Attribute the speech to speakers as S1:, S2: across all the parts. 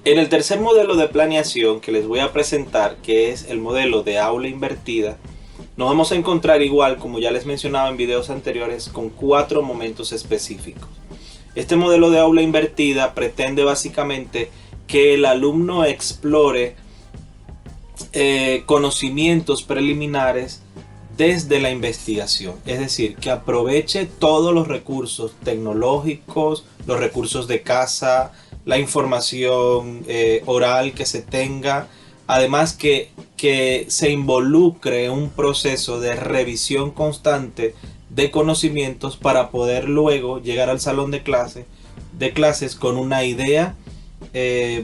S1: En el tercer modelo de planeación que les voy a presentar, que es el modelo de aula invertida, nos vamos a encontrar igual, como ya les mencionaba en videos anteriores, con 4 momentos específicos. Este modelo de aula invertida pretende básicamente que el alumno explore conocimientos preliminares desde la investigación, es decir, que aproveche todos los recursos tecnológicos, los recursos de casa, la información oral que se tenga, además que se involucre en un proceso de revisión constante de conocimientos para poder luego llegar al salón de clases con una idea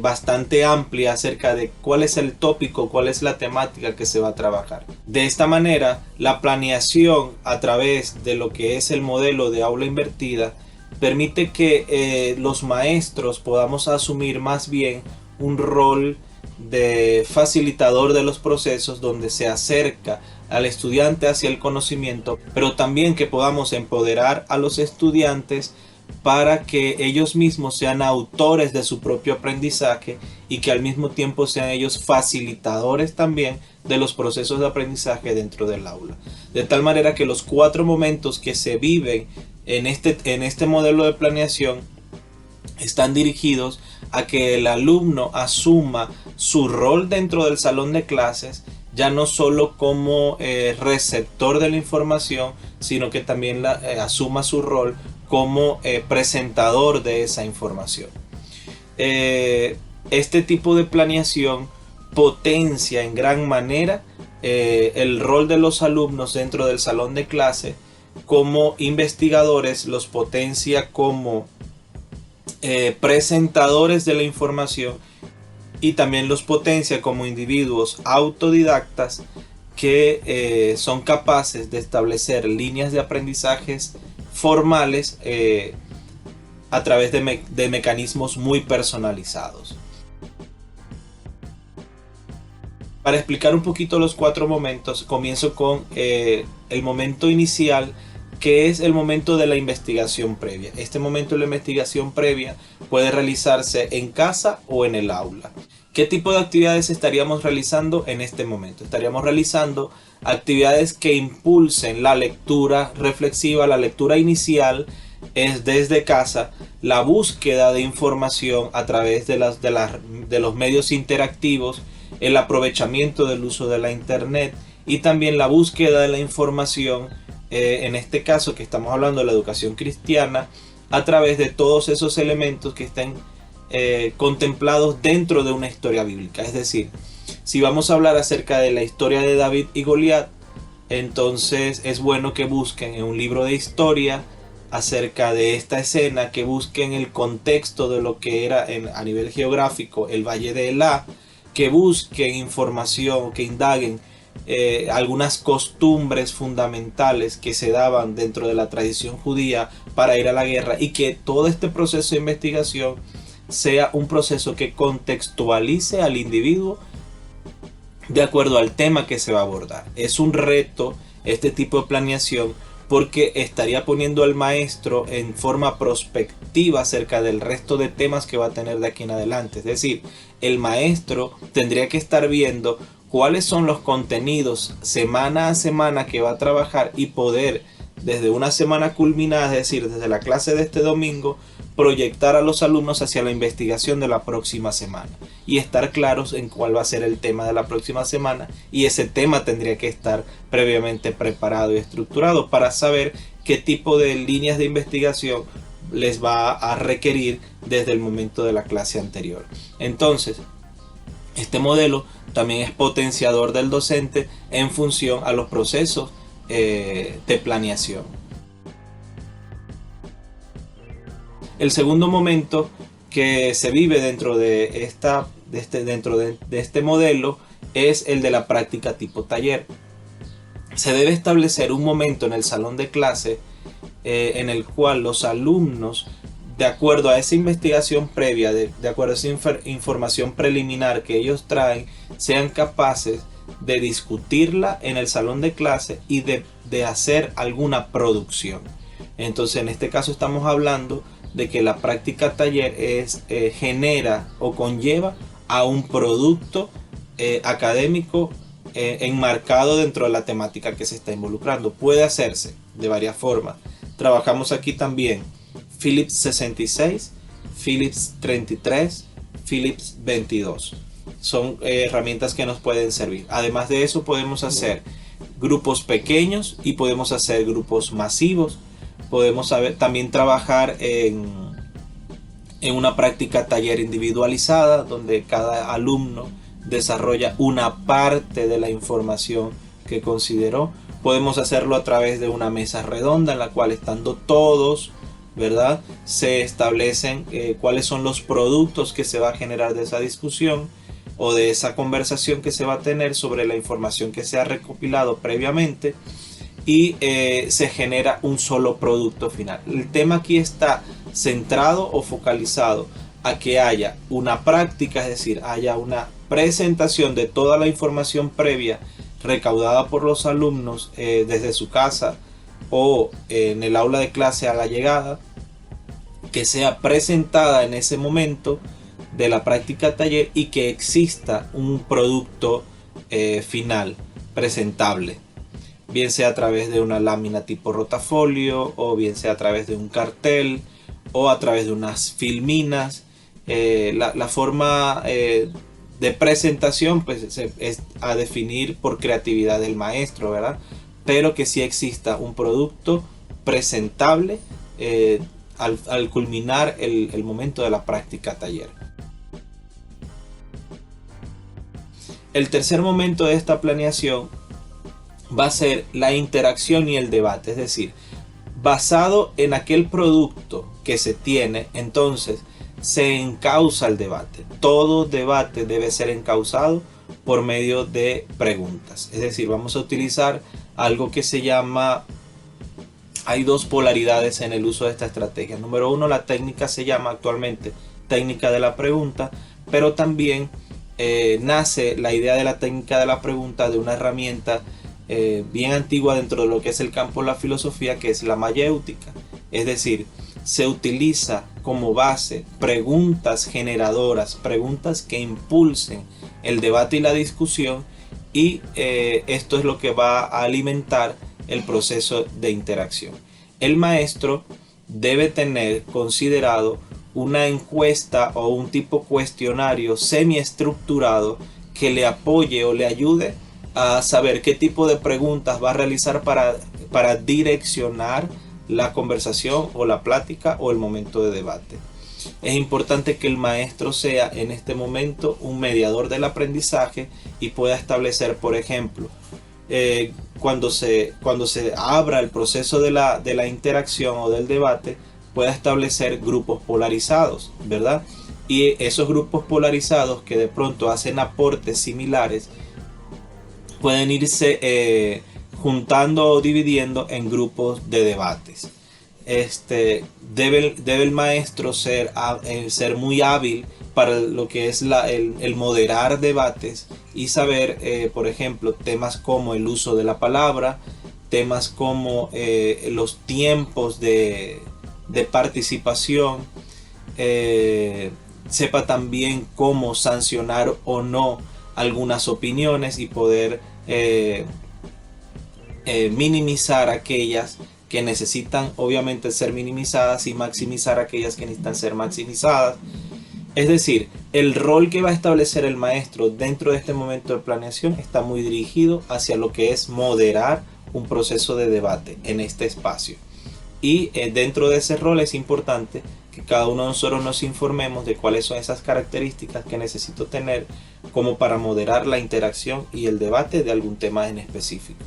S1: bastante amplia acerca de cuál es el tópico, cuál es la temática que se va a trabajar. De esta manera, la planeación a través de lo que es el modelo de aula invertida permite que los maestros podamos asumir más bien un rol de facilitador de los procesos, donde se acerca al estudiante hacia el conocimiento, pero también que podamos empoderar a los estudiantes para que ellos mismos sean autores de su propio aprendizaje y que al mismo tiempo sean ellos facilitadores también de los procesos de aprendizaje dentro del aula. De tal manera que los 4 momentos que se viven en este modelo de planeación están dirigidos a que el alumno asuma su rol dentro del salón de clases, ya no solo como receptor de la información, sino que también asuma su rol como presentador de esa información. Este tipo de planeación potencia en gran manera el rol de los alumnos dentro del salón de clase. Como investigadores los potencia como presentadores de la información, y también los potencia como individuos autodidactas que son capaces de establecer líneas de aprendizajes formales a través de mecanismos muy personalizados. Para explicar un poquito los 4 momentos, comienzo con el momento inicial, que es el momento de la investigación previa. Este momento de la investigación previa puede realizarse en casa o en el aula. ¿Qué tipo de actividades estaríamos realizando en este momento? Estaríamos realizando actividades que impulsen la lectura reflexiva, la lectura inicial es desde casa, la búsqueda de información a través de los medios interactivos, el aprovechamiento del uso de la internet y también la búsqueda de la información, en este caso que estamos hablando de la educación cristiana, a través de todos esos elementos que estén contemplados dentro de una historia bíblica. Es decir, si vamos a hablar acerca de la historia de David y Goliat, entonces es bueno que busquen en un libro de historia acerca de esta escena, que busquen el contexto de lo que era a nivel geográfico el Valle de Elá, que busquen información, que indaguen algunas costumbres fundamentales que se daban dentro de la tradición judía para ir a la guerra, y que todo este proceso de investigación sea un proceso que contextualice al individuo de acuerdo al tema que se va a abordar. Es un reto este tipo de planeación, porque estaría poniendo al maestro en forma prospectiva acerca del resto de temas que va a tener de aquí en adelante. Es decir, el maestro tendría que estar viendo cuáles son los contenidos semana a semana que va a trabajar, y poder desde una semana culminada, es decir, desde la clase de este domingo, proyectar a los alumnos hacia la investigación de la próxima semana y estar claros en cuál va a ser el tema de la próxima semana, y ese tema tendría que estar previamente preparado y estructurado para saber qué tipo de líneas de investigación les va a requerir desde el momento de la clase anterior. Entonces, este modelo también es potenciador del docente en función a los procesos de planeación. El segundo momento que se vive dentro de este modelo es el de la práctica tipo taller. Se debe establecer un momento en el salón de clase en el cual los alumnos, de acuerdo a esa investigación previa, de acuerdo a esa información preliminar que ellos traen, sean capaces de discutirla en el salón de clase y de hacer alguna producción. Entonces, en este caso estamos hablando de que la práctica taller genera o conlleva a un producto académico enmarcado dentro de la temática que se está involucrando. Puede hacerse de varias formas. Trabajamos aquí también Philips 66, Philips 33, Philips 22. Son herramientas que nos pueden servir. Además de eso, podemos hacer grupos pequeños y podemos hacer grupos masivos. Podemos también trabajar en una práctica taller individualizada, donde cada alumno desarrolla una parte de la información que consideró. Podemos hacerlo a través de una mesa redonda en la cual, estando todos, ¿verdad?, se establecen cuáles son los productos que se va a generar de esa discusión o de esa conversación que se va a tener sobre la información que se ha recopilado previamente, y se genera un solo producto final. El tema aquí está centrado o focalizado a que haya una práctica, es decir, haya una presentación de toda la información previa recaudada por los alumnos desde su casa o en el aula de clase a la llegada, que sea presentada en ese momento de la práctica taller y que exista un producto final presentable, bien sea a través de una lámina tipo rotafolio, o bien sea a través de un cartel, o a través de unas filminas. La forma de presentación pues es a definir por creatividad del maestro, ¿verdad? Pero que sí exista un producto presentable al culminar el momento de la práctica taller. El tercer momento de esta planeación va a ser la interacción y el debate, es decir, basado en aquel producto que se tiene, entonces se encausa el debate. Todo debate debe ser encauzado por medio de preguntas, es decir, vamos a utilizar algo que se llama, hay dos polaridades en el uso de esta estrategia. Número uno, la técnica se llama actualmente técnica de la pregunta, pero también nace la idea de la técnica de la pregunta de una herramienta bien antigua dentro de lo que es el campo de la filosofía, que es la mayéutica. Es decir, se utiliza como base preguntas generadoras, preguntas que impulsen el debate y la discusión, y esto es lo que va a alimentar el proceso de interacción. El maestro debe tener considerado una encuesta o un tipo cuestionario semiestructurado que le apoye o le ayude a saber qué tipo de preguntas va a realizar para direccionar la conversación o la plática o el momento de debate. Es importante que el maestro sea en este momento un mediador del aprendizaje y pueda establecer, por ejemplo, cuando se abra el proceso de la interacción o del debate, pueda establecer grupos polarizados, ¿verdad? Y esos grupos polarizados que de pronto hacen aportes similares pueden irse juntando o dividiendo en grupos de debates. Debe el maestro ser muy hábil para lo que es el moderar debates y saber, por ejemplo, temas como el uso de la palabra, temas como los tiempos de participación, sepa también cómo sancionar o no algunas opiniones y poder minimizar aquellas que necesitan obviamente ser minimizadas y maximizar aquellas que necesitan ser maximizadas. Es decir, el rol que va a establecer el maestro dentro de este momento de planeación está muy dirigido hacia lo que es moderar un proceso de debate en este espacio. Y dentro de ese rol es importante que cada uno de nosotros nos informemos de cuáles son esas características que necesito tener como para moderar la interacción y el debate de algún tema en específico.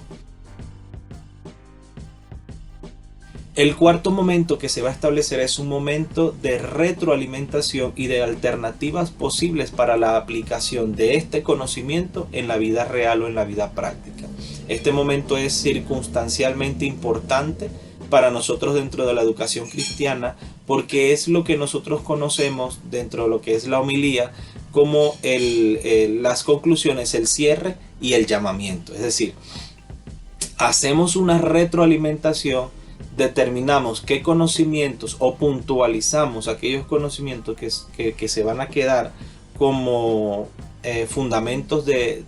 S1: El cuarto momento que se va a establecer es un momento de retroalimentación y de alternativas posibles para la aplicación de este conocimiento en la vida real o en la vida práctica. Este momento es circunstancialmente importante para nosotros dentro de la educación cristiana, porque es lo que nosotros conocemos dentro de lo que es la homilía como las conclusiones, el cierre y el llamamiento. Es decir, hacemos una retroalimentación determinamos qué conocimientos o puntualizamos aquellos conocimientos que se van a quedar como fundamentos de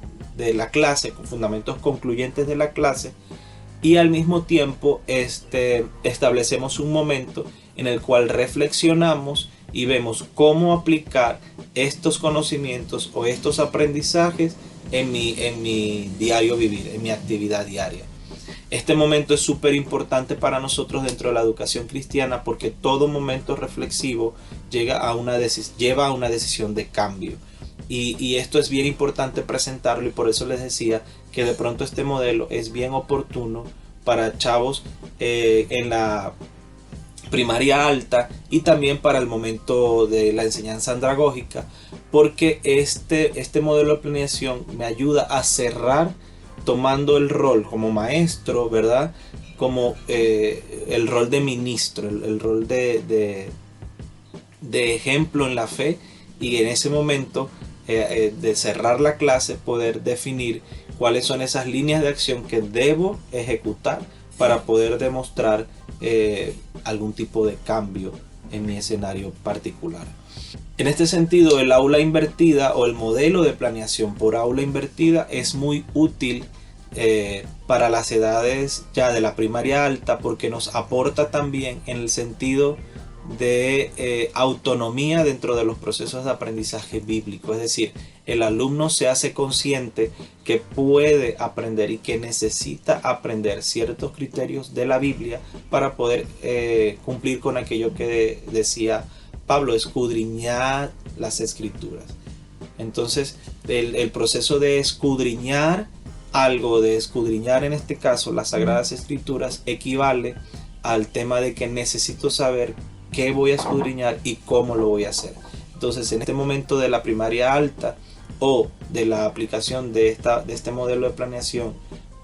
S1: la clase, fundamentos concluyentes de la clase, y al mismo tiempo establecemos un momento en el cual reflexionamos y vemos cómo aplicar estos conocimientos o estos aprendizajes en mi diario vivir, en mi actividad diaria. Este momento es súper importante para nosotros dentro de la educación cristiana, porque todo momento reflexivo lleva a una decisión de cambio. Y esto es bien importante presentarlo, y por eso les decía que de pronto este modelo es bien oportuno para chavos en la primaria alta y también para el momento de la enseñanza andragógica, porque este modelo de planeación me ayuda a cerrar tomando el rol como maestro, ¿verdad? Como el rol de ministro, el rol de ejemplo en la fe, y en ese momento de cerrar la clase poder definir cuáles son esas líneas de acción que debo ejecutar para poder demostrar algún tipo de cambio en mi escenario particular. En este sentido, el aula invertida o el modelo de planeación por aula invertida es muy útil para las edades ya de la primaria alta, porque nos aporta también en el sentido de autonomía dentro de los procesos de aprendizaje bíblico. Es decir, el alumno se hace consciente que puede aprender y que necesita aprender ciertos criterios de la Biblia para poder cumplir con aquello que decía Pablo: escudriñar las escrituras. Entonces el proceso de escudriñar algo, de escudriñar en este caso las Sagradas Escrituras, equivale al tema de que necesito saber qué voy a escudriñar y cómo lo voy a hacer. Entonces, en este momento de la primaria alta o de la aplicación de este modelo de planeación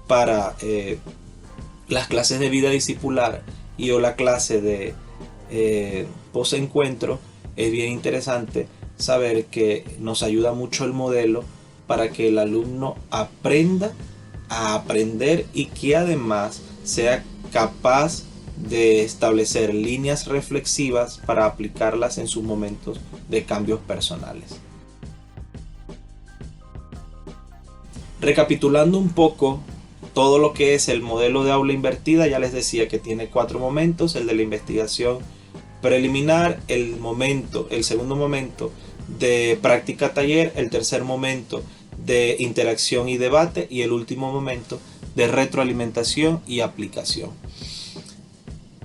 S1: para las clases de vida discipular y o la clase de post-encuentro, es bien interesante saber que nos ayuda mucho el modelo para que el alumno aprenda a aprender y que además sea capaz de establecer líneas reflexivas para aplicarlas en sus momentos de cambios personales. Recapitulando un poco todo lo que es el modelo de aula invertida, ya les decía que tiene 4 momentos: el de la investigación preliminar, el segundo momento de práctica taller, el tercer momento de interacción y debate, y el último momento de retroalimentación y aplicación.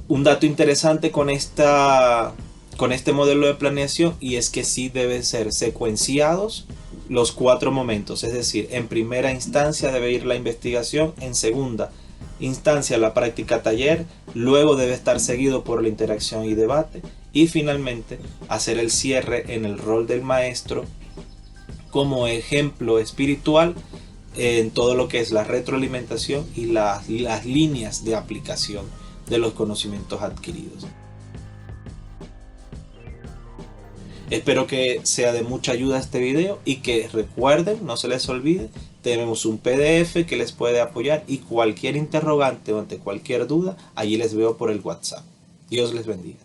S1: Un dato interesante con este modelo de planeación, y es que sí deben ser secuenciados los 4 momentos, es decir, en primera instancia debe ir la investigación, en segunda instancia la práctica taller, luego debe estar seguido por la interacción y debate, y finalmente hacer el cierre en el rol del maestro como ejemplo espiritual en todo lo que es la retroalimentación y las líneas de aplicación de los conocimientos adquiridos. Espero que sea de mucha ayuda este video, y que recuerden, no se les olvide, tenemos un PDF que les puede apoyar, y cualquier interrogante o ante cualquier duda, allí les veo por el WhatsApp. Dios les bendiga.